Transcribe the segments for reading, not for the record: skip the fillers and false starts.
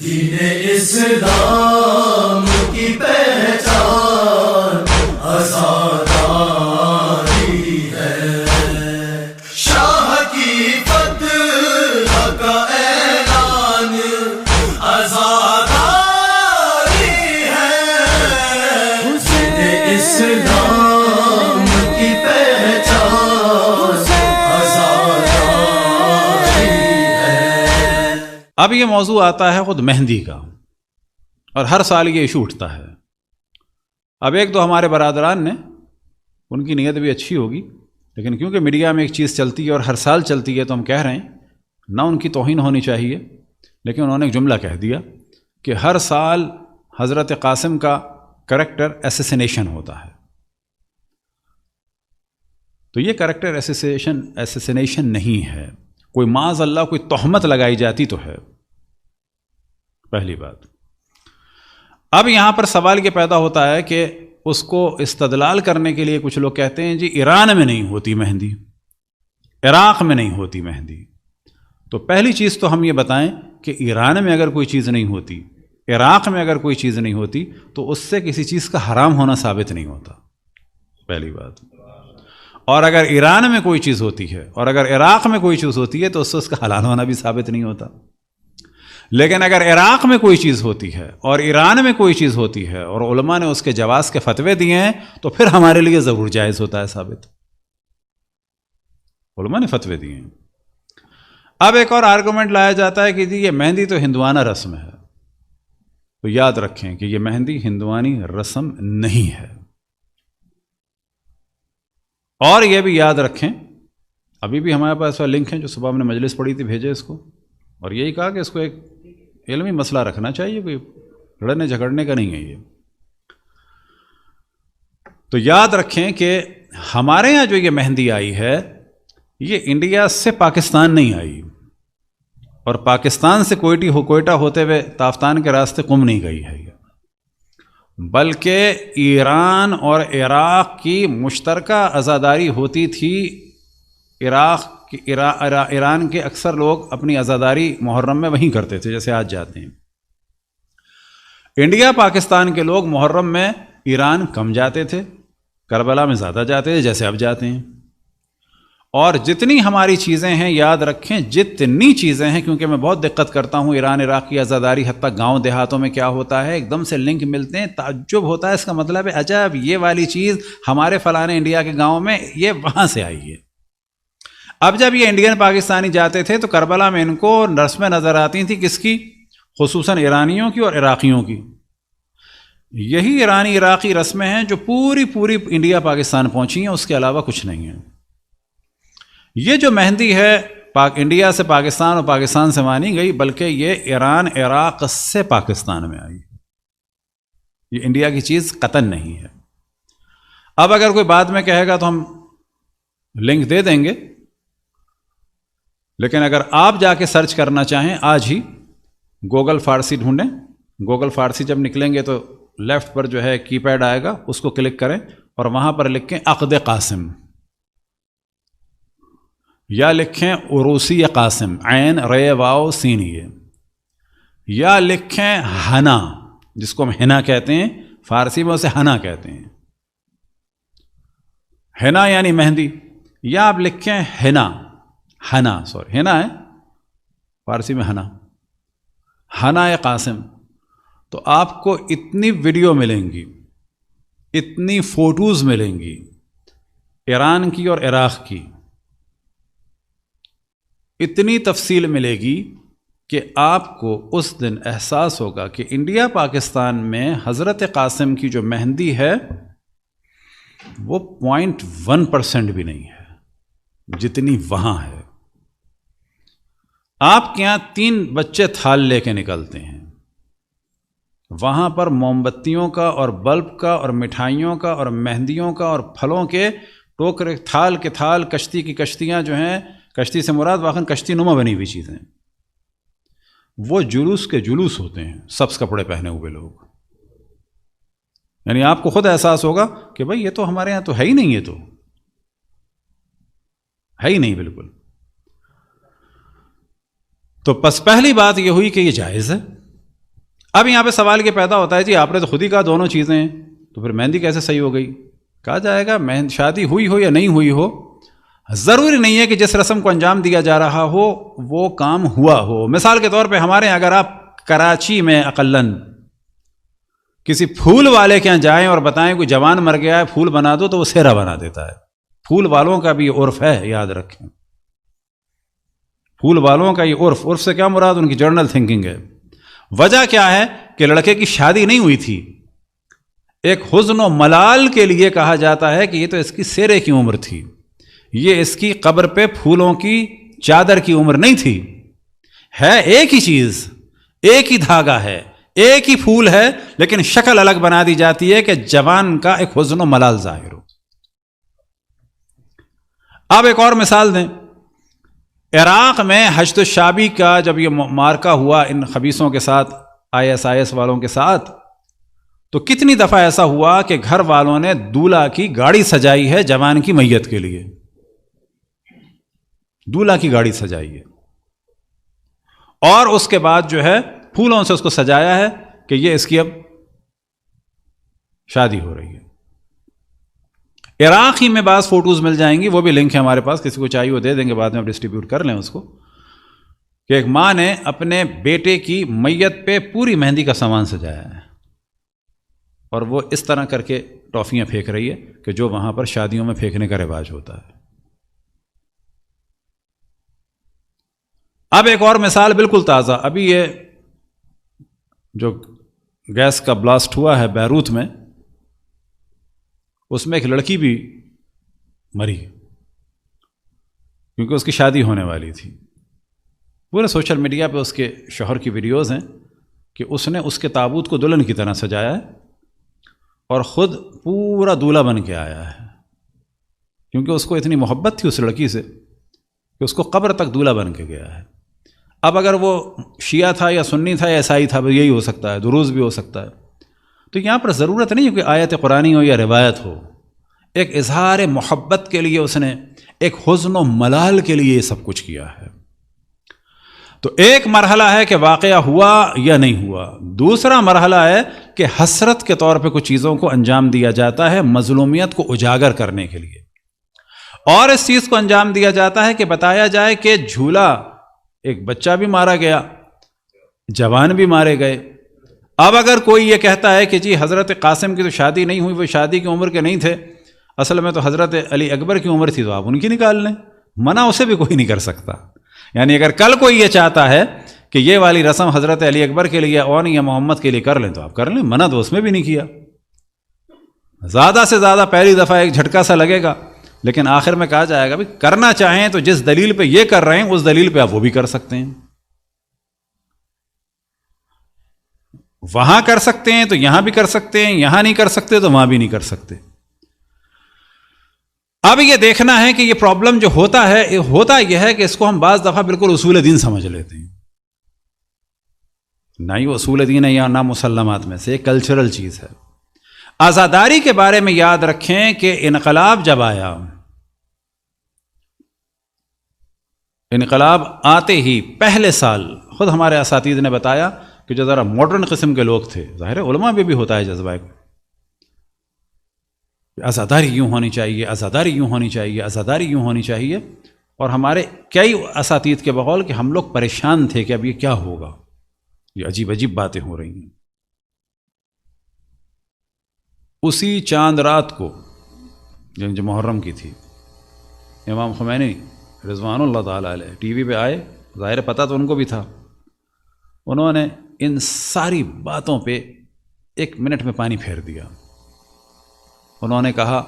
دین اسلام کی پہچان آزادی ہے، شاہ کی فتح کا اعلان آزادی ہے، دین اسلام کی پہچان آزادی ہے۔ اب یہ موضوع آتا ہے خود مہندی کا، اور ہر سال یہ ایشو اٹھتا ہے۔ اب ایک تو ہمارے برادران نے، ان کی نیت بھی اچھی ہوگی، لیکن کیونکہ میڈیا میں ایک چیز چلتی ہے اور ہر سال چلتی ہے تو ہم کہہ رہے ہیں نہ ان کی توہین ہونی چاہیے، لیکن انہوں نے ایک جملہ کہہ دیا کہ ہر سال حضرت قاسم کا کریکٹر ایسیسینیشن ہوتا ہے۔ تو یہ کریکٹر ایسیسینیشن نہیں ہے، کوئی معاذ اللہ کوئی تہمت لگائی جاتی تو ہے، پہلی بات۔ اب یہاں پر سوال یہ پیدا ہوتا ہے کہ اس کو استدلال کرنے کے لیے کچھ لوگ کہتے ہیں جی ایران میں نہیں ہوتی مہندی، عراق میں نہیں ہوتی مہندی۔ تو پہلی چیز تو ہم یہ بتائیں کہ ایران میں اگر کوئی چیز نہیں ہوتی، عراق میں اگر کوئی چیز نہیں ہوتی، تو اس سے کسی چیز کا حرام ہونا ثابت نہیں ہوتا، پہلی بات۔ اور اگر ایران میں کوئی چیز ہوتی ہے اور اگر عراق میں کوئی چیز ہوتی ہے تو اس سے اس کا حلال ہونا بھی ثابت نہیں ہوتا۔ لیکن اگر عراق میں کوئی چیز ہوتی ہے اور ایران میں کوئی چیز ہوتی ہے اور علماء نے اس کے جواز کے فتوے دیے ہیں تو پھر ہمارے لیے ضرور جائز ہوتا ہے ثابت، علماء نے فتوے دیے ہیں۔ اب ایک اور آرگومنٹ لایا جاتا ہے کہ جی یہ مہندی تو ہندوانہ رسم ہے، تو یاد رکھیں کہ یہ مہندی ہندوانی رسم نہیں ہے۔ اور یہ بھی یاد رکھیں، ابھی بھی ہمارے پاس لنک ہے جو صبح ہم نے مجلس پڑھی تھی، بھیجے اس کو، اور یہی کہا کہ اس کو ایک علمی مسئلہ رکھنا چاہیے، کوئی لڑنے جھگڑنے کا نہیں ہے یہ۔ تو یاد رکھیں کہ ہمارے یہاں جو یہ مہندی آئی ہے یہ انڈیا سے پاکستان نہیں آئی، اور پاکستان سے کوئٹہ ہوتے ہوئے تافتان کے راستے قم نہیں گئی ہے یہ، بلکہ ایران اور عراق کی مشترکہ عزاداری ہوتی تھی۔ ایران کے اکثر لوگ اپنی عزاداری محرم میں وہیں کرتے تھے جیسے آج جاتے ہیں۔ انڈیا پاکستان کے لوگ محرم میں ایران کم جاتے تھے، کربلا میں زیادہ جاتے تھے جیسے اب جاتے ہیں۔ اور جتنی ہماری چیزیں ہیں، یاد رکھیں جتنی چیزیں ہیں، کیونکہ میں بہت دقت کرتا ہوں ایران عراق کی عزاداری، حتیٰ گاؤں دیہاتوں میں کیا ہوتا ہے، ایک دم سے لنک ملتے ہیں، تعجب ہوتا ہے، اس کا مطلب ہے عجب یہ والی چیز ہمارے فلانے انڈیا کے گاؤں میں یہ وہاں سے آئی ہے۔ اب جب یہ انڈین پاکستانی جاتے تھے تو کربلا میں ان کو رسمیں نظر آتی تھیں، کس کی؟ خصوصاً ایرانیوں کی اور عراقیوں کی۔ یہی ایرانی عراقی رسمیں ہیں جو پوری انڈیا پاکستان پہنچی ہیں، اس کے علاوہ کچھ نہیں ہے۔ یہ جو مہندی ہے انڈیا سے پاکستان اور پاکستان سے مانی گئی، بلکہ یہ ایران عراق سے پاکستان میں آئی، یہ انڈیا کی چیز قطعاً نہیں ہے۔ اب اگر کوئی بعد میں کہے گا تو ہم لنک دے دیں گے، لیکن اگر آپ جا کے سرچ کرنا چاہیں آج ہی گوگل فارسی ڈھونڈیں، گوگل فارسی جب نکلیں گے تو لیفٹ پر جو ہے کی پیڈ آئے گا، اس کو کلک کریں اور وہاں پر لکھیں عقد قاسم، یا لکھیں عروسی قاسم، عین رے واو سین یہ، یا لکھیں ہنا، جس کو ہم ہنا کہتے ہیں، فارسی میں اسے ہنا کہتے ہیں، ہنا یعنی مہندی، یا آپ لکھیں ہنا ہے فارسی میں ہنا قاسم، تو آپ کو اتنی ویڈیو ملیں گی، اتنی فوٹوز ملیں گی ایران کی اور عراق کی، اتنی تفصیل ملے گی کہ آپ کو اس دن احساس ہوگا کہ انڈیا پاکستان میں حضرت قاسم کی جو مہندی ہے وہ 0.1% بھی نہیں ہے جتنی وہاں ہے۔ آپ کے یہاں 3 بچے تھال لے کے نکلتے ہیں، وہاں پر موم بتیوں کا اور بلب کا اور مٹھائیوں کا اور مہندیوں کا اور پھلوں کے ٹوکرے، تھال کے تھال، کشتی کی کشتیاں جو ہیں، کشتی سے مراد واقعاً کشتی نما بنی ہوئی چیزیں، وہ جلوس کے جلوس ہوتے ہیں، سبز کپڑے پہنے ہوئے لوگ، یعنی آپ کو خود احساس ہوگا کہ بھائی یہ تو ہمارے یہاں تو ہے ہی نہیں، یہ تو ہے ہی نہیں بالکل۔ تو بس پہلی بات یہ ہوئی کہ یہ جائز ہے، اب یہاں پہ سوال یہ پیدا ہوتا ہے جی آپ نے تو خود ہی کہا دونوں چیزیں ہیں، تو پھر مہندی کیسے صحیح ہو گئی؟ کہا جائے گا شادی ہوئی ہو یا نہیں ہوئی ہو، ضروری نہیں ہے کہ جس رسم کو انجام دیا جا رہا ہو وہ کام ہوا ہو۔ مثال کے طور پہ ہمارے اگر آپ کراچی میں اقلن کسی پھول والے کے یہاں جائیں اور بتائیں کوئی جوان مر گیا ہے پھول بنا دو، تو وہ سہرا بنا دیتا ہے۔ پھول والوں کا بھی یہ عرف ہے، یاد رکھیں، پھول والوں کا یہ عرف سے کیا مراد؟ ان کی جرنل تھنکنگ ہے۔ وجہ کیا ہے کہ لڑکے کی شادی نہیں ہوئی تھی، ایک حزن و ملال کے لیے کہا جاتا ہے کہ یہ تو اس کی سیرے کی عمر تھی، یہ اس کی قبر پہ پھولوں کی چادر کی عمر نہیں تھی، ہے ایک ہی چیز، ایک ہی دھاگا ہے، ایک ہی پھول ہے، لیکن شکل الگ بنا دی جاتی ہے کہ جوان کا ایک حزن و ملال ظاہر ہو۔ اب ایک اور مثال دیں، عراق میں حشد الشعبی کا جب یہ مارکہ ہوا ان خبیثوں کے ساتھ، ISIS والوں کے ساتھ، تو کتنی دفعہ ایسا ہوا کہ گھر والوں نے دولہا کی گاڑی سجائی ہے جوان کی میت کے لیے، دولہا کی گاڑی سجائی ہے، اور اس کے بعد جو ہے پھولوں سے اس کو سجایا ہے کہ یہ اس کی اب شادی ہو رہی ہے۔ عراق ہی میں بعض فوٹوز مل جائیں گی، وہ بھی لنک ہے ہمارے پاس، کسی کو چاہیے وہ دے دیں گے، بعد میں آپ ڈسٹریبیوٹ کر لیں اس کو، کہ ایک ماں نے اپنے بیٹے کی میت پہ پوری مہندی کا سامان سجایا ہے، اور وہ اس طرح کر کے ٹافیاں پھینک رہی ہے کہ جو وہاں پر شادیوں میں پھینکنے کا رواج ہوتا ہے۔ اب ایک اور مثال بالکل تازہ، ابھی یہ جو گیس کا بلاسٹ ہوا ہے بیروت میں، اس میں ایک لڑکی بھی مری کیونکہ اس کی شادی ہونے والی تھی۔ پورے سوشل میڈیا پہ اس کے شوہر کی ویڈیوز ہیں کہ اس نے اس کے تابوت کو دلہن کی طرح سجایا ہے اور خود پورا دولہا بن کے آیا ہے، کیونکہ اس کو اتنی محبت تھی اس لڑکی سے کہ اس کو قبر تک دولہا بن کے گیا ہے۔ اب اگر وہ شیعہ تھا یا سنی تھا یا عیسائی تھا، یہی ہو سکتا ہے، دروز بھی ہو سکتا ہے۔ تو یہاں پر ضرورت نہیں ہے کہ آیت قرآنی ہو یا روایت ہو، ایک اظہار محبت کے لیے اس نے، ایک حزن و ملال کے لیے یہ سب کچھ کیا ہے۔ تو ایک مرحلہ ہے کہ واقعہ ہوا یا نہیں ہوا، دوسرا مرحلہ ہے کہ حسرت کے طور پہ کچھ چیزوں کو انجام دیا جاتا ہے مظلومیت کو اجاگر کرنے کے لیے، اور اس چیز کو انجام دیا جاتا ہے کہ بتایا جائے کہ جھولا، ایک بچہ بھی مارا گیا، جوان بھی مارے گئے۔ اب اگر کوئی یہ کہتا ہے کہ جی حضرت قاسم کی تو شادی نہیں ہوئی، وہ شادی کی عمر کے نہیں تھے، اصل میں تو حضرت علی اکبر کی عمر تھی، تو آپ ان کی نکال لیں، منع اسے بھی کوئی نہیں کر سکتا۔ یعنی اگر کل کوئی یہ چاہتا ہے کہ یہ والی رسم حضرت علی اکبر کے لیے اور یا محمد کے لیے کر لیں تو آپ کر لیں، منع تو اس میں بھی نہیں کیا۔ زیادہ سے زیادہ پہلی دفعہ ایک جھٹکا سا لگے گا، لیکن آخر میں کہا جائے گا بھی کرنا چاہیں تو جس دلیل پہ یہ کر رہے ہیں اس دلیل پہ آپ وہ بھی کر سکتے ہیں، وہاں کر سکتے ہیں تو یہاں بھی کر سکتے ہیں، یہاں نہیں کر سکتے تو وہاں بھی نہیں کر سکتے۔ اب یہ دیکھنا ہے کہ یہ پرابلم جو ہوتا یہ ہے کہ اس کو ہم بعض دفعہ بالکل اصول دین سمجھ لیتے ہیں، نہ ہی وہ اصول دین ہے یا نہ مسلمات میں سے، ایک کلچرل چیز ہے۔ عزاداری کے بارے میں یاد رکھیں کہ انقلاب جب آیا، انقلاب آتے ہی پہلے سال خود ہمارے اساتذہ نے بتایا کہ جو ذرا ماڈرن قسم کے لوگ تھے، ظاہر ہے علماء بھی ہوتا ہے جذبہ، عزاداری یوں ہونی چاہیے، عزاداری یوں ہونی چاہیے، عزاداری یوں ہونی چاہیے، اور ہمارے کئی اساتذہ کے بقول کہ ہم لوگ پریشان تھے کہ اب یہ کیا ہوگا، یہ عجیب عجیب باتیں ہو رہی ہیں۔ اسی چاند رات کو جو محرم کی تھی، امام خمینی رضوان اللہ تعالیٰ علیہ ٹی وی پہ آئے، ظاہر پتہ تو ان کو بھی تھا، انہوں نے ان ساری باتوں پہ 1 منٹ میں پانی پھیر دیا۔ انہوں نے کہا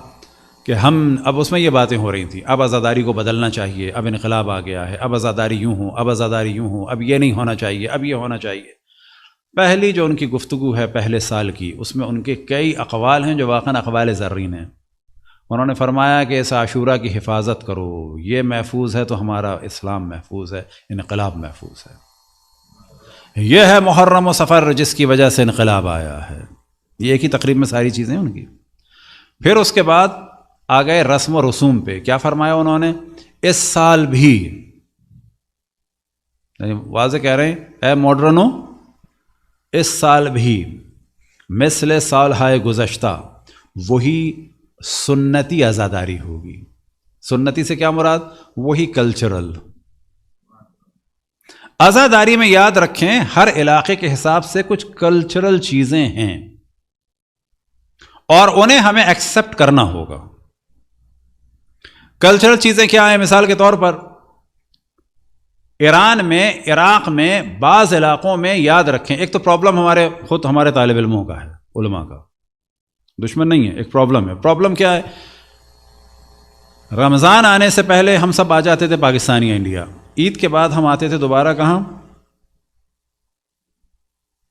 کہ ہم اب، اس میں یہ باتیں ہو رہی تھیں، اب عزاداری کو بدلنا چاہیے، اب انقلاب آ گیا ہے، اب عزاداری یوں ہوں، اب عزاداری یوں ہوں، اب یہ نہیں ہونا چاہیے، اب یہ ہونا چاہیے۔ پہلی جو ان کی گفتگو ہے پہلے سال کی، اس میں ان کے کئی اقوال ہیں جو واقعاً اقوال زرین ہیں۔ انہوں نے فرمایا کہ اس عاشورہ کی حفاظت کرو، یہ محفوظ ہے تو ہمارا اسلام محفوظ ہے، انقلاب محفوظ ہے۔ یہ ہے محرم و سفر جس کی وجہ سے انقلاب آیا ہے۔ یہ ایک ہی تقریب میں ساری چیزیں ان کی۔ پھر اس کے بعد آ گئے رسم و رسوم پہ، کیا فرمایا انہوں نے؟ اس سال بھی، یعنی واضح کہہ رہے ہیں اے ماڈرنو، اس سال بھی مثل سالهای گزشتہ وہی سنتی عزاداری ہوگی. سنتی سے کیا مراد؟ وہی کلچرل عزاداری. میں یاد رکھیں ہر علاقے کے حساب سے کچھ کلچرل چیزیں ہیں اور انہیں ہمیں ایکسپٹ کرنا ہوگا. کلچرل چیزیں کیا ہیں؟ مثال کے طور پر ایران میں، عراق میں، بعض علاقوں میں یاد رکھیں، ایک تو پرابلم ہمارے طالب علموں کا ہے، علماء کا، دشمن نہیں ہے، ایک پرابلم ہے. پرابلم کیا ہے؟ رمضان آنے سے پہلے ہم سب آ جاتے تھے پاکستانی انڈیا، عید کے بعد ہم آتے تھے دوبارہ کہاں؟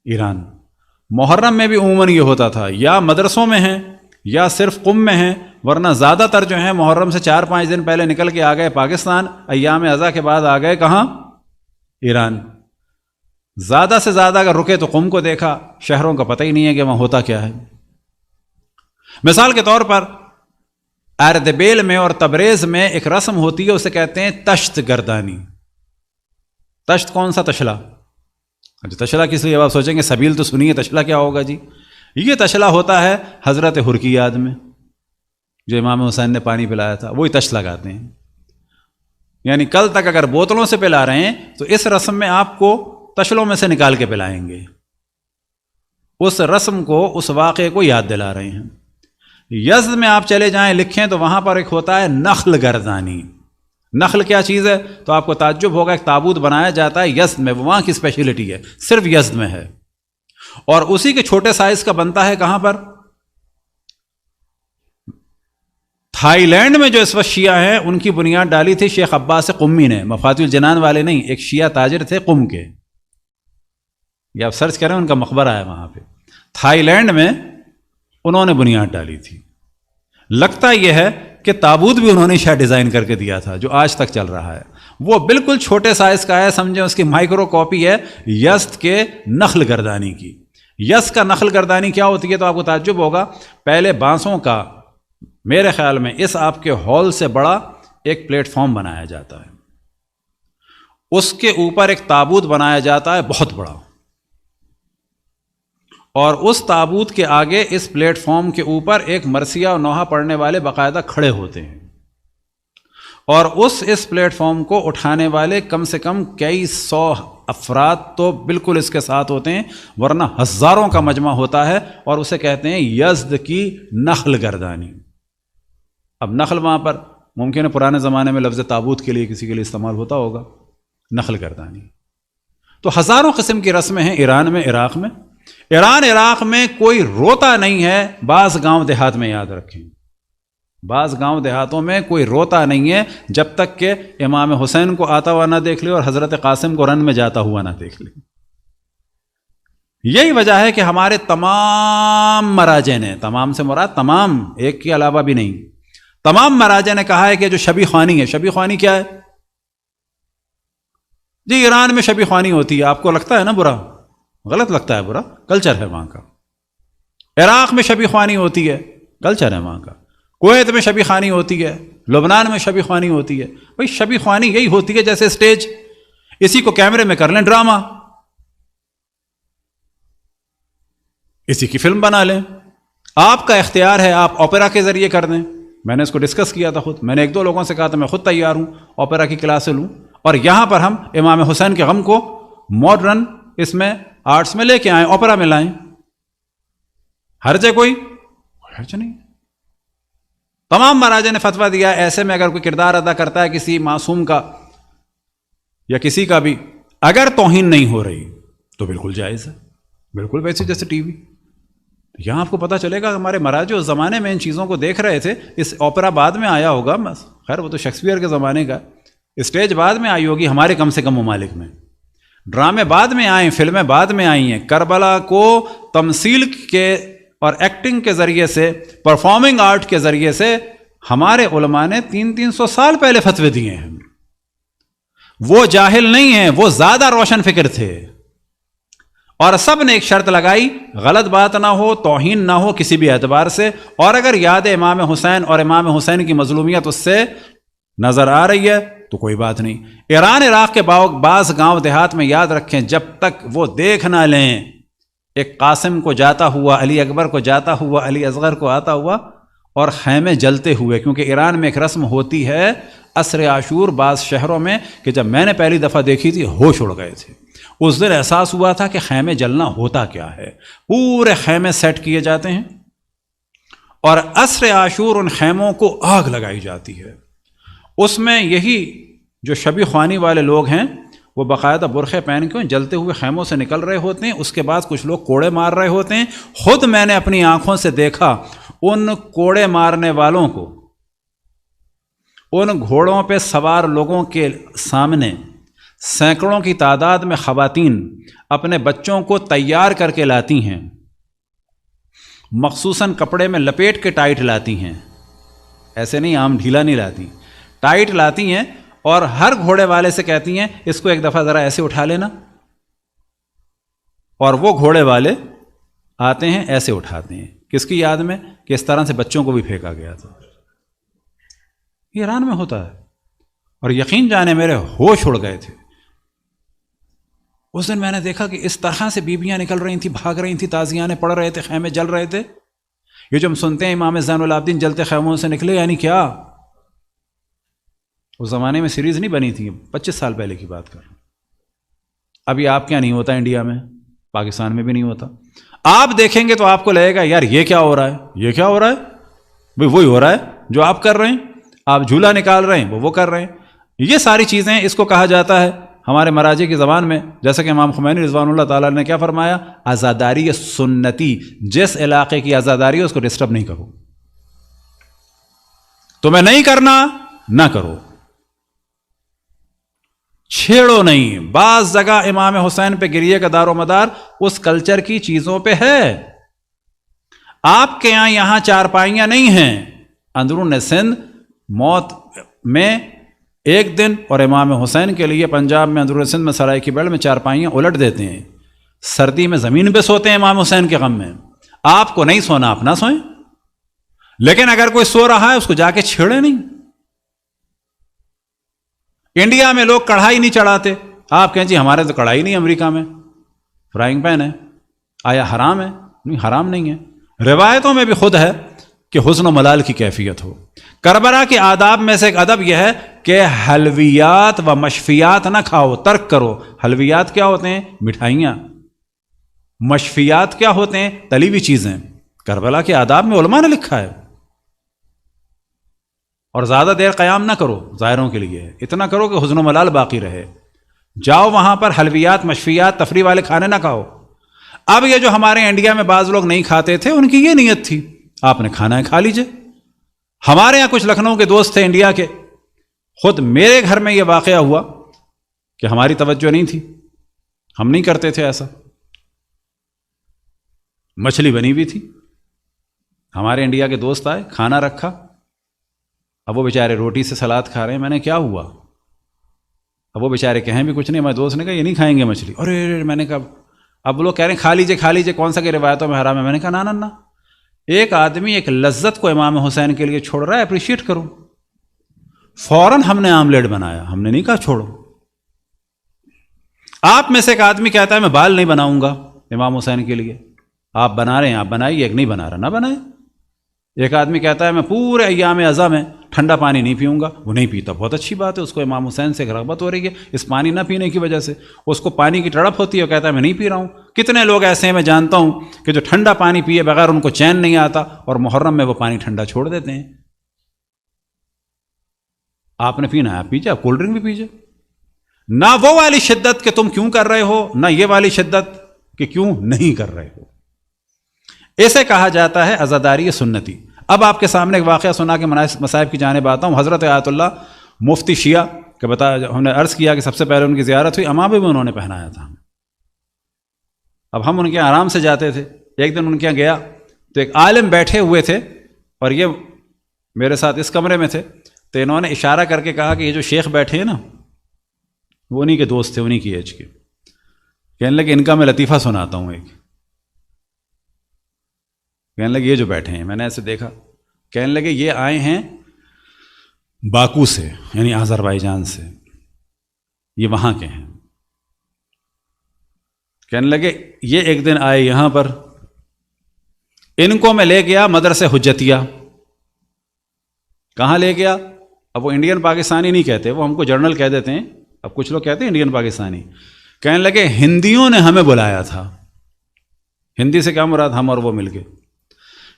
ایران. محرم میں بھی عموماً یہ ہوتا تھا، یا مدرسوں میں ہیں یا صرف قم میں ہیں، ورنہ زیادہ تر جو ہیں محرم سے 4-5 دن پہلے نکل کے آ گئے پاکستان، ایام اضحیٰ کے بعد آ گئے کہاں؟ ایران. زیادہ سے زیادہ اگر رکے تو قم کو دیکھا، شہروں کا پتہ ہی نہیں ہے کہ وہاں ہوتا کیا ہے. مثال کے طور پر اردبیل میں اور تبریز میں ایک رسم ہوتی ہے، اسے کہتے ہیں تشت گردانی. تشت کون سا؟ تشلا. تشلا کس لیے؟ آپ سوچیں گے سبیل تو سنیے، تشلا کیا ہوگا جی؟ یہ تشلا ہوتا ہے حضرت حر کی یاد میں، جو امام حسین نے پانی پلایا تھا، وہی تش لگاتے ہیں. یعنی کل تک اگر بوتلوں سے پلا رہے ہیں تو اس رسم میں آپ کو تشلوں میں سے نکال کے پلائیں گے. اس رسم کو، اس واقعے کو یاد دلا رہے ہیں. یزد میں آپ چلے جائیں، لکھیں تو وہاں پر ایک ہوتا ہے نخل گردانی. نخل کیا چیز ہے؟ تو آپ کو تعجب ہوگا، ایک تابوت بنایا جاتا ہے یزد میں، وہاں کی اسپیشلٹی ہے، صرف یزد میں ہے. اور اسی کے چھوٹے سائز کا بنتا ہے کہاں پر؟ تھائی لینڈ میں جو اس وقت شیعہ ہیں، ان کی بنیاد ڈالی تھی شیخ عباس قمی نے، مفاتیح الجنان والے نہیں، ایک شیعہ تاجر تھے قم کے. یہ آپ سرچ کریں، ان کا مقبرہ ہے وہاں پہ. تھائی لینڈ میں انہوں نے بنیاد ڈالی تھی. لگتا یہ ہے کہ تابوت بھی انہوں نے شاید ڈیزائن کر کے دیا تھا، جو آج تک چل رہا ہے. وہ بالکل چھوٹے سائز کا ہے، سمجھیں اس کی مائکرو کاپی ہے یزد کے نخل گردانی کی. یزد کا نخل گردانی کیا ہوتی ہے؟ تو آپ کو تعجب ہوگا، پہلے بانسوں کا، میرے خیال میں اس آپ کے ہال سے بڑا ایک پلیٹ فارم بنایا جاتا ہے، اس کے اوپر ایک تابوت بنایا جاتا ہے بہت بڑا، اور اس تابوت کے آگے اس پلیٹ فارم کے اوپر ایک مرثیہ و نوحہ پڑھنے والے باقاعدہ کھڑے ہوتے ہیں، اور اس پلیٹ فارم کو اٹھانے والے کم سے کم کئی سو افراد تو بالکل اس کے ساتھ ہوتے ہیں، ورنہ ہزاروں کا مجمع ہوتا ہے، اور اسے کہتے ہیں یزد کی نخل گردانی. اب نخل وہاں پر ممکن ہے پرانے زمانے میں لفظ تابوت کے لیے کسی کے لیے استعمال ہوتا ہوگا، نخل گردانی. تو ہزاروں قسم کی رسمیں ہیں ایران میں، عراق میں. ایران عراق میں کوئی روتا نہیں ہے. بعض گاؤں دیہات میں یاد رکھیں، بعض گاؤں دیہاتوں میں کوئی روتا نہیں ہے جب تک کہ امام حسین کو آتا ہوا نہ دیکھ لے اور حضرت قاسم کو رن میں جاتا ہوا نہ دیکھ لے. یہی وجہ ہے کہ ہمارے تمام مراجع نے، تمام سے مراد تمام، ایک کے علاوہ بھی نہیں، تمام مراجع نے کہا ہے کہ جو شبی خوانی ہے، شبی خوانی کیا ہے جی؟ ایران میں شبی خوانی ہوتی ہے. آپ کو لگتا ہے نا برا؟ غلط لگتا ہے، برا کلچر ہے وہاں کا. عراق میں شبی خوانی ہوتی ہے، کلچر ہے وہاں کا. کویت میں شبی خوانی ہوتی ہے، لبنان میں شبی خوانی ہوتی ہے. بھائی شبی خوانی یہی ہوتی ہے جیسے اسٹیج، اسی کو کیمرے میں کر لیں ڈرامہ، اسی کی فلم بنا لیں. آپ کا اختیار ہے، آپ اوپیرا کے ذریعے کر دیں. میں نے اس کو ڈسکس کیا تھا خود، میں نے 1-2 لوگوں سے کہا تھا میں خود تیار ہوں اوپیرا کی کلاسیں لوں، اور یہاں پر ہم امام حسین کے غم کو ماڈرن اس میں آرٹس میں لے کے آئیں، اوپیرا میں لائیں. حرج ہے کوئی؟ حرج نہیں. تمام مراجع نے فتویٰ دیا ایسے میں اگر کوئی کردار ادا کرتا ہے کسی معصوم کا یا کسی کا بھی، اگر توہین نہیں ہو رہی تو بالکل جائز ہے، بالکل ویسے جیسے ٹی وی. یہاں آپ کو پتہ چلے گا ہمارے مراجع اس زمانے میں ان چیزوں کو دیکھ رہے تھے. اس اوپرا بعد میں آیا ہوگا، خیر وہ تو شیکسپیئر کے زمانے کا، اسٹیج بعد میں آئی ہوگی ہمارے کم سے کم ممالک میں، ڈرامے بعد میں آئے، فلمیں بعد میں آئی ہیں. کربلا کو تمثیل کے اور ایکٹنگ کے ذریعے سے، پرفارمنگ آرٹ کے ذریعے سے ہمارے علماء نے 300 سال پہلے فتوے دیے ہیں. وہ جاہل نہیں ہیں، وہ زیادہ روشن فکر تھے، اور سب نے ایک شرط لگائی، غلط بات نہ ہو، توہین نہ ہو کسی بھی اعتبار سے، اور اگر یاد امام حسین اور امام حسین کی مظلومیت اس سے نظر آ رہی ہے تو کوئی بات نہیں. ایران عراق کے بعض گاؤں دیہات میں یاد رکھیں، جب تک وہ دیکھ نہ لیں ایک قاسم کو جاتا ہوا، علی اکبر کو جاتا ہوا، علی اصغر کو آتا ہوا، اور خیمے جلتے ہوئے، کیونکہ ایران میں ایک رسم ہوتی ہے عصر عاشور بعض شہروں میں، کہ جب میں نے پہلی دفعہ دیکھی تھی ہوش اڑ گئے تھے۔ اس دن احساس ہوا تھا کہ خیمے جلنا ہوتا کیا ہے، پورے خیمے سیٹ کیے جاتے ہیں اور عصر عاشور ان خیموں کو آگ لگائی جاتی ہے۔ اس میں یہی جو شبی خوانی والے لوگ ہیں وہ باقاعدہ برقعے پہن کے جلتے ہوئے خیموں سے نکل رہے ہوتے ہیں، اس کے بعد کچھ لوگ کوڑے مار رہے ہوتے ہیں۔ خود میں نے اپنی آنکھوں سے دیکھا ان کوڑے مارنے والوں کو ان گھوڑوں پہ سوار لوگوں کے سامنے سینکڑوں کی تعداد میں خواتین اپنے بچوں کو تیار کر کے لاتی ہیں، مخصوصاً کپڑے میں لپیٹ کے ٹائٹ لاتی ہیں، ایسے نہیں عام ڈھیلا نہیں لاتی، ٹائٹ لاتی ہیں، اور ہر گھوڑے والے سے کہتی ہیں اس کو ایک دفعہ ذرا ایسے اٹھا لینا، اور وہ گھوڑے والے آتے ہیں ایسے اٹھاتے ہیں۔ کس کی یاد میں؟ کہ اس طرح سے بچوں کو بھی پھینکا گیا تھا۔ یہ ایران میں ہوتا ہے، اور یقین جانے میرے ہوش اڑ گئے تھے۔ اس دن میں نے دیکھا کہ اس طرح سے بیویاں نکل رہی تھیں، بھاگ رہی تھیں، تازیانے پڑھ رہے تھے، خیمے جل رہے تھے۔ یہ جو ہم سنتے ہیں امام زین العابدین جلتے خیموں سے نکلے، یعنی کیا؟ اس زمانے میں سیریز نہیں بنی تھی، 25 سال پہلے کی بات کر رہا ہوں۔ ابھی آپ کیا نہیں ہوتا انڈیا میں، پاکستان میں بھی نہیں ہوتا۔ آپ دیکھیں گے تو آپ کو لگے گا یار یہ کیا ہو رہا ہے، یہ کیا ہو رہا ہے، بھئی وہی ہو رہا ہے جو آپ کر رہے ہیں، آپ جھولا نکال رہے ہیں وہ کر رہے ہیں۔ یہ ساری چیزیں، اس کو کہا جاتا ہے ہمارے مراجع کی زبان میں، جیسا کہ امام خمینی رضوان اللہ تعالیٰ نے کیا فرمایا، عزاداری سنتی، جس علاقے کی عزاداری ہے اس کو ڈسٹرب نہیں کرو، تمہیں نہیں کرنا نہ کرو، چھیڑو نہیں۔ بعض جگہ امام حسین پہ گریے کا دار و مدار اس کلچر کی چیزوں پہ ہے۔ آپ کے یہاں چارپائیاں نہیں ہیں، اندرون سندھ موت میں ایک دن، اور امام حسین کے لیے پنجاب میں اندرون سندھ میں سرائے کی بیڑ میں چارپائیاں الٹ دیتے ہیں، سردی میں زمین پہ سوتے ہیں امام حسین کے غم میں۔ آپ کو نہیں سونا، آپ نہ سوئیں، لیکن اگر کوئی سو رہا ہے اس کو جا کے چھیڑے نہیں۔ انڈیا میں لوگ کڑھائی نہیں چڑھاتے، آپ کہیں جی ہمارے تو کڑھائی نہیں، امریکہ میں فرائنگ پین ہے، آیا حرام ہے؟ نہیں، حرام نہیں ہے۔ روایتوں میں بھی خود ہے کہ حسن و ملال کی کیفیت ہو۔ کربلا کے آداب میں سے ایک ادب یہ ہے کہ حلویات و مشفیات نہ کھاؤ، ترک کرو۔ حلویات کیا ہوتے ہیں؟ مٹھائیاں۔ مشفیات کیا ہوتے ہیں؟ تلی ہوئی چیزیں۔ کربلا کے آداب میں علماء نے لکھا ہے۔ اور زیادہ دیر قیام نہ کرو ظاہروں کے لیے، اتنا کرو کہ حزن و ملال باقی رہے۔ جاؤ وہاں پر حلویات مشفیات تفریح والے کھانے نہ کھاؤ۔ اب یہ جو ہمارے انڈیا میں بعض لوگ نہیں کھاتے تھے، ان کی یہ نیت تھی آپ نے کھانا ہے کھا لیجئے۔ ہمارے یہاں کچھ لکھنؤ کے دوست تھے انڈیا کے، خود میرے گھر میں یہ واقعہ ہوا کہ ہماری توجہ نہیں تھی، ہم نہیں کرتے تھے ایسا۔ مچھلی بنی ہوئی تھی، ہمارے انڈیا کے دوست آئے، کھانا رکھا، اب وہ بیچارے روٹی سے سلاد کھا رہے ہیں۔ میں نے کیا ہوا؟ اب وہ بیچارے کہیں بھی کچھ نہیں، میں دوست نے کہا یہ نہیں کھائیں گے مچھلی۔ ارے میں نے کہا، اب لوگ کہہ رہے ہیں کھا لیجئے کھا لیجئے، کون سا کہ روایتوں میں حرام ہے؟ میں نے کہا نا نا نا، ایک آدمی ایک لذت کو امام حسین کے لیے چھوڑ رہا ہے، اپریشیٹ کرو۔ فوراً ہم نے آملیٹ بنایا، ہم نے نہیں کہا چھوڑو۔ آپ میں سے ایک آدمی کہتا ہے میں بال نہیں بناؤں گا امام حسین کے لیے، آپ بنا رہے ہیں آپ بنائیے، ایک نہیں بنا رہا نہ بنائے۔ ایک آدمی کہتا ہے میں پورے ایام اعظم میں ٹھنڈا پانی نہیں پیوں گا، وہ نہیں پیتا، بہت اچھی بات ہے، اس کو امام حسین سے رغبت ہو رہی ہے اس پانی نہ پینے کی وجہ سے، اس کو پانی کی تڑپ ہوتی ہے، وہ کہتا ہے میں نہیں پی رہا ہوں۔ کتنے لوگ ایسے ہیں میں جانتا ہوں کہ جو ٹھنڈا پانی پیے بغیر ان کو چین نہیں آتا، اور محرم میں وہ پانی ٹھنڈا چھوڑ دیتے ہیں۔ آپ نے پینا ہے آپ پیجیے، آپ کولڈ ڈرنک بھی پیجیے، نہ وہ والی شدت کہ تم کیوں کر رہے ہو، نہ یہ والی شدت کہ کیوں نہیں کر رہے ہو۔ اسے کہا جاتا ہے عزاداری سنتی۔ اب آپ کے سامنے ایک واقعہ سنا کے مصائب کی جانب آتا ہوں۔ حضرت آیت اللہ مفتی شیعہ کہ ہم نے عرض کیا کہ سب سے پہلے ان کی زیارت ہوئی، امامے بھی انہوں نے پہنایا تھا۔ اب ہم ان کے آرام سے جاتے تھے، ایک دن ان کے یہاں گیا تو ایک عالم بیٹھے ہوئے تھے، اور یہ میرے ساتھ اس کمرے میں تھے، تو انہوں نے اشارہ کر کے کہا کہ یہ جو شیخ بیٹھے ہیں نا وہ انہی کے دوست تھے، انہی کی ایج کے۔ کہنے لگے ان کا میں لطیفہ سناتا ہوں ایک۔ کہنے لگے یہ جو بیٹھے ہیں، میں نے ایسے دیکھا، کہنے لگے یہ آئے ہیں باکو سے، یعنی آذربائیجان سے، یہ وہاں کے ہیں۔ کہنے لگے یہ ایک دن آئے یہاں پر، ان کو میں لے گیا مدرسے حجتیہ. کہاں لے گیا؟ اب وہ انڈین پاکستانی نہیں کہتے، وہ ہم کو جرنل کہہ دیتے ہیں. اب کچھ لوگ کہتے ہیں انڈین پاکستانی. کہنے لگے ہندیوں نے ہمیں بلایا تھا. ہندی سے کیا مراد؟ ہم اور وہ مل کے.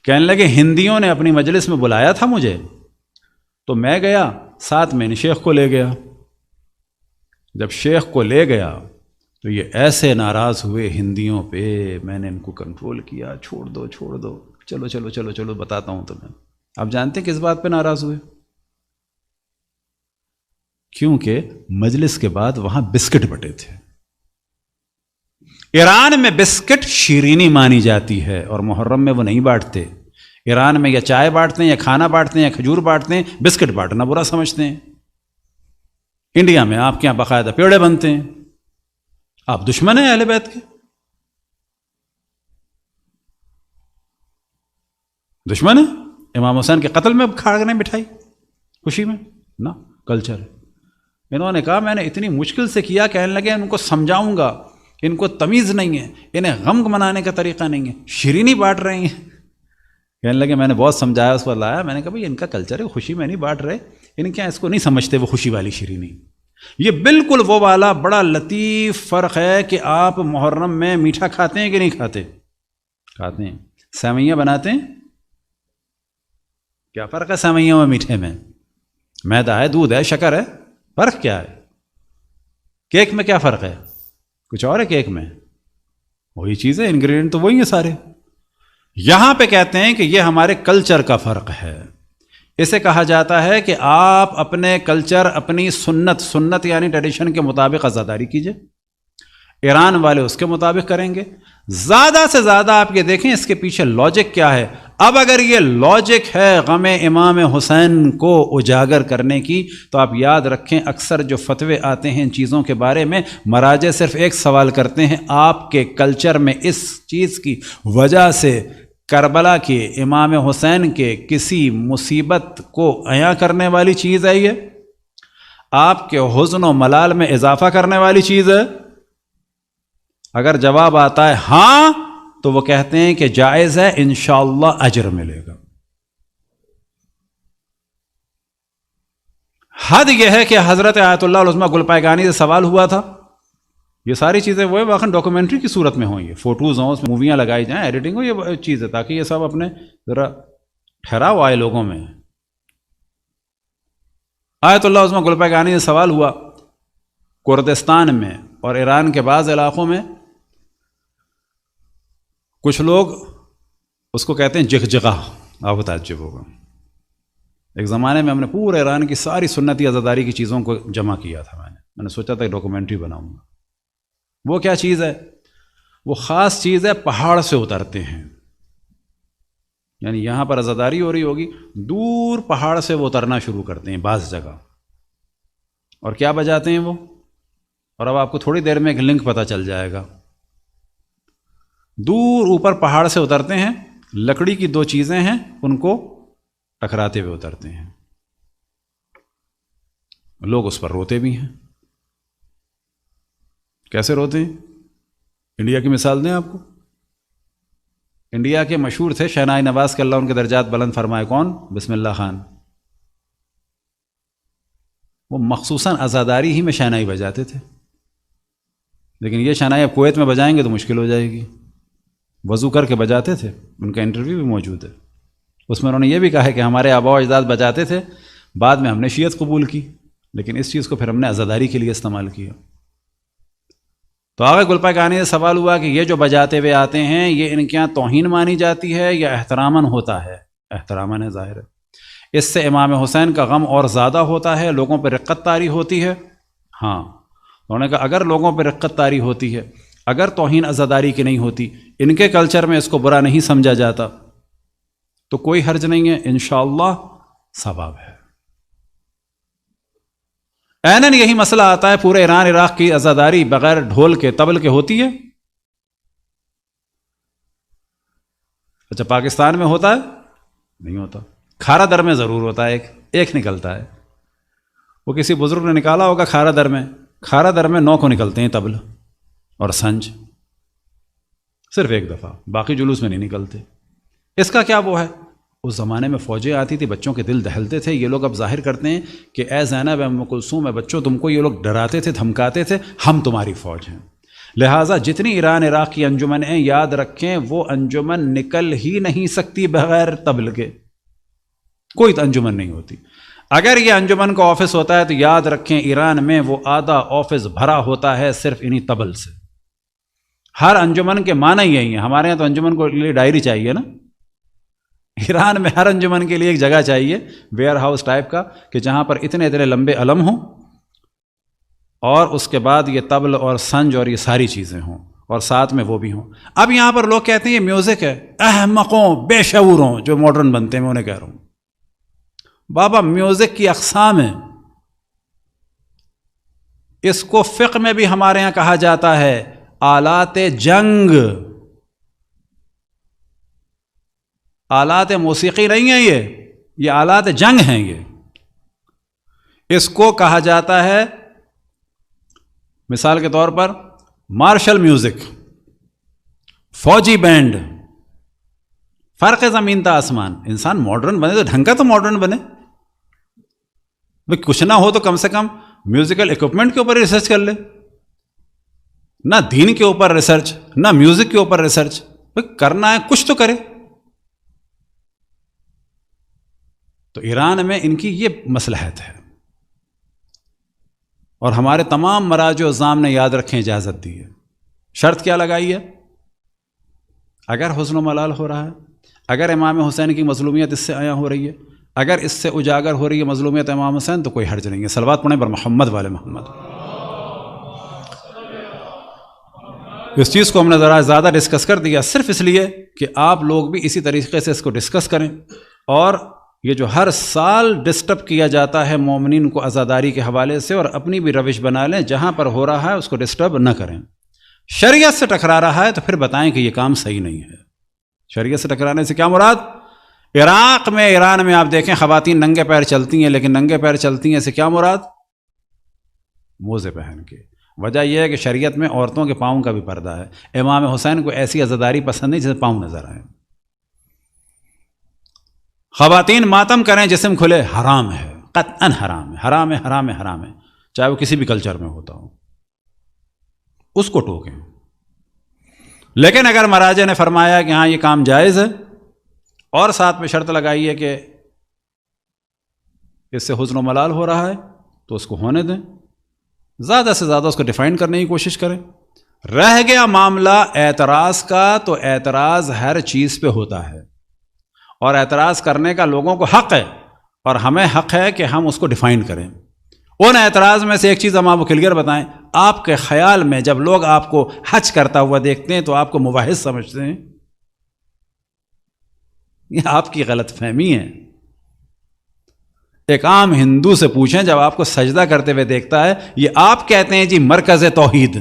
کہنے لگے ہندیوں نے اپنی مجلس میں بلایا تھا مجھے، تو میں گیا، ساتھ میں شیخ کو لے گیا. جب شیخ کو لے گیا تو یہ ایسے ناراض ہوئے ہندیوں پہ، میں نے ان کو کنٹرول کیا، چھوڑ دو چھوڑ دو، چلو چلو چلو چلو بتاتا ہوں تمہیں. آپ جانتے ہیں کس بات پہ ناراض ہوئے؟ کیونکہ مجلس کے بعد وہاں بسکٹ بٹے تھے. ایران میں بسکٹ شیرینی مانی جاتی ہے اور محرم میں وہ نہیں بانٹتے. ایران میں یا چائے بانٹتے ہیں یا کھانا بانٹتے ہیں یا کھجور بانٹتے ہیں، بسکٹ بانٹنا برا سمجھتے ہیں. انڈیا میں آپ کے یہاں باقاعدہ پیڑے بنتے ہیں. آپ دشمن ہیں اہل بیت کے؟ دشمن ہیں؟ امام حسین کے قتل میں کھاڑ نہیں بٹھائی خوشی میں؟ نہ، کلچر ہے. انہوں نے کہا میں نے اتنی مشکل سے کیا. کہنے لگے ان کو سمجھاؤں گا، ان کو تمیز نہیں ہے، انہیں غم منانے کا طریقہ نہیں ہے، شیرینی بانٹ رہے ہیں. کہنے لگے میں نے بہت سمجھایا، اس کو لایا. میں نے کہا بھائی ان کا کلچر ہے، خوشی میں نہیں بانٹ رہے، ان کیا اس کو نہیں سمجھتے وہ خوشی والی شیرینی. یہ بالکل وہ والا بڑا لطیف فرق ہے کہ آپ محرم میں میٹھا کھاتے ہیں کہ نہیں کھاتے؟ کھاتے ہیں. سیوئیاں بناتے ہیں. کیا فرق ہے سیوئیوں میں میٹھے میں؟ میدا ہے، دودھ ہے، شکر ہے، فرق کیا ہے؟ کیک میں کیا فرق ہے؟ کچھ اور ہے کیک میں؟ وہی چیز ہے، انگریڈینٹ تو وہی ہیں سارے. یہاں پہ کہتے ہیں کہ یہ ہمارے کلچر کا فرق ہے. اسے کہا جاتا ہے کہ آپ اپنے کلچر، اپنی سنت یعنی ٹریڈیشن کے مطابق عزاداری کیجئے. ایران والے اس کے مطابق کریں گے. زیادہ سے زیادہ آپ یہ دیکھیں اس کے پیچھے لاجک کیا ہے. اب اگر یہ لاجک ہے غم امام حسین کو اجاگر کرنے کی، تو آپ یاد رکھیں اکثر جو فتوے آتے ہیں ان چیزوں کے بارے میں، مراجع صرف ایک سوال کرتے ہیں، آپ کے کلچر میں اس چیز کی وجہ سے کربلا کے امام حسین کے کسی مصیبت کو عیاں کرنے والی چیز ہے؟ یہ آپ کے حزن و ملال میں اضافہ کرنے والی چیز ہے؟ اگر جواب آتا ہے ہاں، تو وہ کہتے ہیں کہ جائز ہے، انشاءاللہ اجر ملے گا. حد یہ ہے کہ حضرت آیت اللہ العظمیٰ گل پائگانی سے سوال ہوا تھا. یہ ساری چیزیں وہ واقعی ڈاکومنٹری کی صورت میں ہوں، یہ فوٹوز ہوں، اس میں موویاں لگائی جائیں، ایڈیٹنگ ہو، یہ چیز ہے تاکہ یہ سب اپنے ذرا ٹھہراؤ آئے لوگوں میں. آیت اللہ العظمیٰ گل پائگانی سے سوال ہوا کردستان میں اور ایران کے بعض علاقوں میں. کچھ لوگ اس کو کہتے ہیں جگجگہ. آپ کو تعجب ہوگا، ایک زمانے میں ہم نے پورے ایران کی ساری سنتی عزاداری کی چیزوں کو جمع کیا تھا. میں نے سوچا تھا ڈاکومنٹری بناؤں گا. وہ کیا چیز ہے؟ وہ خاص چیز ہے، پہاڑ سے اترتے ہیں. یعنی یہاں پر عزاداری ہو رہی ہوگی، دور پہاڑ سے وہ اترنا شروع کرتے ہیں بعض جگہ. اور کیا بجاتے ہیں وہ؟ اور اب آپ کو تھوڑی دیر میں ایک لنک پتہ چل جائے گا. دور اوپر پہاڑ سے اترتے ہیں، لکڑی کی دو چیزیں ہیں، ان کو ٹکراتے ہوئے اترتے ہیں. لوگ اس پر روتے بھی ہیں. کیسے روتے ہیں؟ انڈیا کی مثال دیں آپ کو. انڈیا کے مشہور تھے شہنائی نواز کے اللہ ان کے درجات بلند فرمائے، کون؟ بسم اللہ خان. وہ مخصوصاً عزاداری ہی میں شہنائی بجاتے تھے. لیکن یہ شہنائی اب کویت میں بجائیں گے تو مشکل ہو جائے گی. وضو کر کے بجاتے تھے. ان کا انٹرویو بھی موجود ہے، اس میں انہوں نے یہ بھی کہا ہے کہ ہمارے آباء و اجداد بجاتے تھے، بعد میں ہم نے شیعت قبول کی، لیکن اس چیز کو پھر ہم نے عزاداری کے لیے استعمال کیا. تو آگے گل پائگانی سے سوال ہوا کہ یہ جو بجاتے ہوئے آتے ہیں یہ ان کے یہاں توہین مانی جاتی ہے یا احتراماً ہوتا ہے؟ احتراماً ہے، ظاہر ہے. اس سے امام حسین کا غم اور زیادہ ہوتا ہے، لوگوں پہ رقت طاری ہوتی ہے. ہاں، انہوں نے کہا اگر لوگوں پہ رقت طاری ہوتی ہے، اگر توہین عزاداری کی نہیں ہوتی، ان کے کلچر میں اس کو برا نہیں سمجھا جاتا، تو کوئی حرج نہیں ہے، انشاءاللہ ثواب ہے. عیناً یہی مسئلہ آتا ہے پورے ایران عراق کی عزاداری بغیر ڈھول کے طبل کے ہوتی ہے. اچھا پاکستان میں ہوتا ہے؟ نہیں ہوتا. کھارا در میں ضرور ہوتا ہے، ایک نکلتا ہے. وہ کسی بزرگ نے نکالا ہوگا کھارا در میں. کھارا در میں 9 کو نکلتے ہیں طبل اور سنج. صرف ایک دفعہ، باقی جلوس میں نہیں نکلتے۔ اس کا کیا وہ ہے؟ اس زمانے میں فوجیں آتی تھی، بچوں کے دل دہلتے تھے۔ یہ لوگ اب ظاہر کرتے ہیں کہ اے زینب، اے ام کلثوم، اے بچوں، تم کو یہ لوگ ڈراتے تھے، دھمکاتے تھے، ہم تمہاری فوج ہیں۔ لہٰذا جتنی ایران عراق کی انجمنیں، یاد رکھیں وہ انجمن نکل ہی نہیں سکتی بغیر طبل کے، کوئی انجمن نہیں ہوتی۔ اگر یہ انجمن کا آفس ہوتا ہے تو یاد رکھیں ایران میں وہ آدھا آفس بھرا ہوتا ہے صرف انہی طبل سے۔ ہر انجمن کے معنی یہی ہے۔ ہمارے یہاں تو انجمن کو لیے ڈائری چاہیے نا، ایران میں ہر انجمن کے لیے ایک جگہ چاہیے، ویئر ہاؤس ٹائپ کا، کہ جہاں پر اتنے اتنے لمبے علم ہوں اور اس کے بعد یہ طبل اور سنج اور یہ ساری چیزیں ہوں اور ساتھ میں وہ بھی ہوں۔ اب یہاں پر لوگ کہتے ہیں یہ میوزک ہے، احمقوں، بے شعوروں جو ماڈرن بنتے ہیں، میں انہیں کہہ رہا ہوں بابا میوزک کی اقسام ہیں۔ اس کو فقہ میں بھی ہمارے ہاں کہا جاتا ہے آلات جنگ، آلات موسیقی نہیں ہیں یہ آلات جنگ ہیں۔ اس کو کہا جاتا ہے مثال کے طور پر مارشل میوزک، فوجی بینڈ۔ فرق زمین تا آسمان۔ انسان ماڈرن بنے تو ڈھنگ کا تو ماڈرن بنے، بھئی کچھ نہ ہو تو کم سے کم میوزیکل ایکوپمنٹ کے اوپر ریسرچ کر لے، نہ دین کے اوپر ریسرچ، نہ میوزک کے اوپر ریسرچ۔ بھئی کرنا ہے کچھ تو کرے۔ تو ایران میں ان کی یہ مصلحت ہے، اور ہمارے تمام مراجع الزام نے یاد رکھیں اجازت دی ہے۔ شرط کیا لگائی ہے؟ اگر حسن و ملال ہو رہا ہے، اگر امام حسین کی مظلومیت اس سے عیاں ہو رہی ہے، اگر اس سے اجاگر ہو رہی ہے مظلومیت امام حسین، تو کوئی حرج نہیں ہے۔ صلوات پڑھیں بر محمد والے محمد۔ اس چیز کو ہم نے ذرا زیادہ ڈسکس کر دیا صرف اس لیے کہ آپ لوگ بھی اسی طریقے سے اس کو ڈسکس کریں، اور یہ جو ہر سال ڈسٹرب کیا جاتا ہے مومنین کو عزاداری کے حوالے سے، اور اپنی بھی روش بنا لیں، جہاں پر ہو رہا ہے اس کو ڈسٹرب نہ کریں۔ شریعت سے ٹکرا رہا ہے تو پھر بتائیں کہ یہ کام صحیح نہیں ہے۔ شریعت سے ٹکرانے سے کیا مراد؟ عراق میں، ایران میں آپ دیکھیں خواتین ننگے پیر چلتی ہیں، لیکن ننگے پیر چلتی ہیں سے کیا مراد؟ موزے پہن کے۔ وجہ یہ ہے کہ شریعت میں عورتوں کے پاؤں کا بھی پردہ ہے۔ امام حسین کو ایسی عزاداری پسند نہیں جسے پاؤں نظر آئے۔ خواتین ماتم کریں، جسم کھلے، حرام ہے، قطعاً حرام ہے، حرام ہے، حرام ہے، حرام ہے، چاہے وہ کسی بھی کلچر میں ہوتا ہو، اس کو ٹوکیں۔ لیکن اگر مراجع نے فرمایا کہ ہاں یہ کام جائز ہے، اور ساتھ میں شرط لگائی ہے کہ اس سے حزن و ملال ہو رہا ہے، تو اس کو ہونے دیں، زیادہ سے زیادہ اس کو ڈیفائن کرنے کی کوشش کریں۔ رہ گیا معاملہ اعتراض کا، تو اعتراض ہر چیز پہ ہوتا ہے، اور اعتراض کرنے کا لوگوں کو حق ہے، اور ہمیں حق ہے کہ ہم اس کو ڈیفائن کریں۔ ان اعتراض میں سے ایک چیز ہم آپ کو کلیئر بتائیں، آپ کے خیال میں جب لوگ آپ کو حج کرتا ہوا دیکھتے ہیں تو آپ کو موحد سمجھتے ہیں؟ یہ آپ کی غلط فہمی ہے۔ ایک عام ہندو سے پوچھیں، جب آپ کو سجدہ کرتے ہوئے دیکھتا ہے، یہ آپ کہتے ہیں جی مرکز توحید۔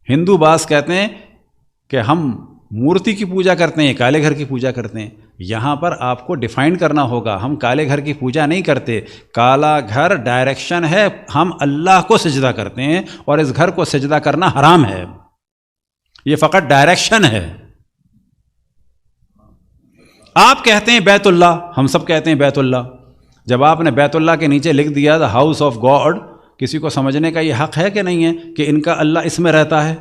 ہندو باز کہتے ہیں کہ ہم مورتی کی پوجا کرتے ہیں، کالے گھر کی پوجا کرتے ہیں۔ یہاں پر آپ کو ڈیفائن کرنا ہوگا، ہم کالے گھر کی پوجا نہیں کرتے۔ کالا گھر ڈائریکشن ہے، ہم اللہ کو سجدہ کرتے ہیں، اور اس گھر کو سجدہ کرنا حرام ہے، یہ فقط ڈائریکشن ہے۔ آپ کہتے ہیں بیت اللہ، ہم سب کہتے ہیں بیت اللہ۔ جب آپ نے بیت اللہ کے نیچے لکھ دیا دا ہاؤس آف گاڈ، کسی کو سمجھنے کا یہ حق ہے کہ نہیں ہے کہ ان کا اللہ اس میں رہتا ہے؟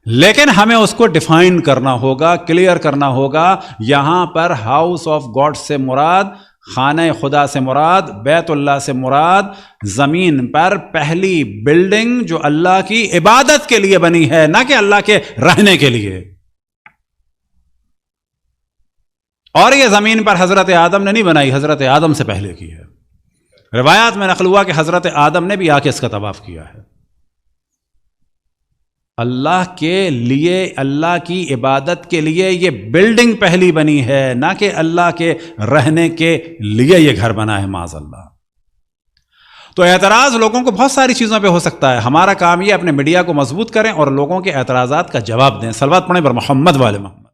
لیکن ہمیں اس کو ڈیفائن کرنا ہوگا، کلیئر کرنا ہوگا۔ یہاں پر ہاؤس آف گاڈ سے مراد، خانہ خدا سے مراد، بیت اللہ سے مراد زمین پر پہلی بلڈنگ جو اللہ کی عبادت کے لیے بنی ہے، نہ کہ اللہ کے رہنے کے لیے۔ اور یہ زمین پر حضرت آدم نے نہیں بنائی، حضرت آدم سے پہلے کی ہے۔ روایات میں نقل ہوا کہ حضرت آدم نے بھی آ کے اس کا طواف کیا ہے۔ اللہ کے لیے، اللہ کی عبادت کے لیے یہ بلڈنگ پہلی بنی ہے، نہ کہ اللہ کے رہنے کے لیے یہ گھر بنا ہے، معاذ اللہ۔ تو اعتراض لوگوں کو بہت ساری چیزوں پہ ہو سکتا ہے، ہمارا کام یہ اپنے میڈیا کو مضبوط کریں اور لوگوں کے اعتراضات کا جواب دیں۔ صلوات پڑھیں بر محمد والے محمد۔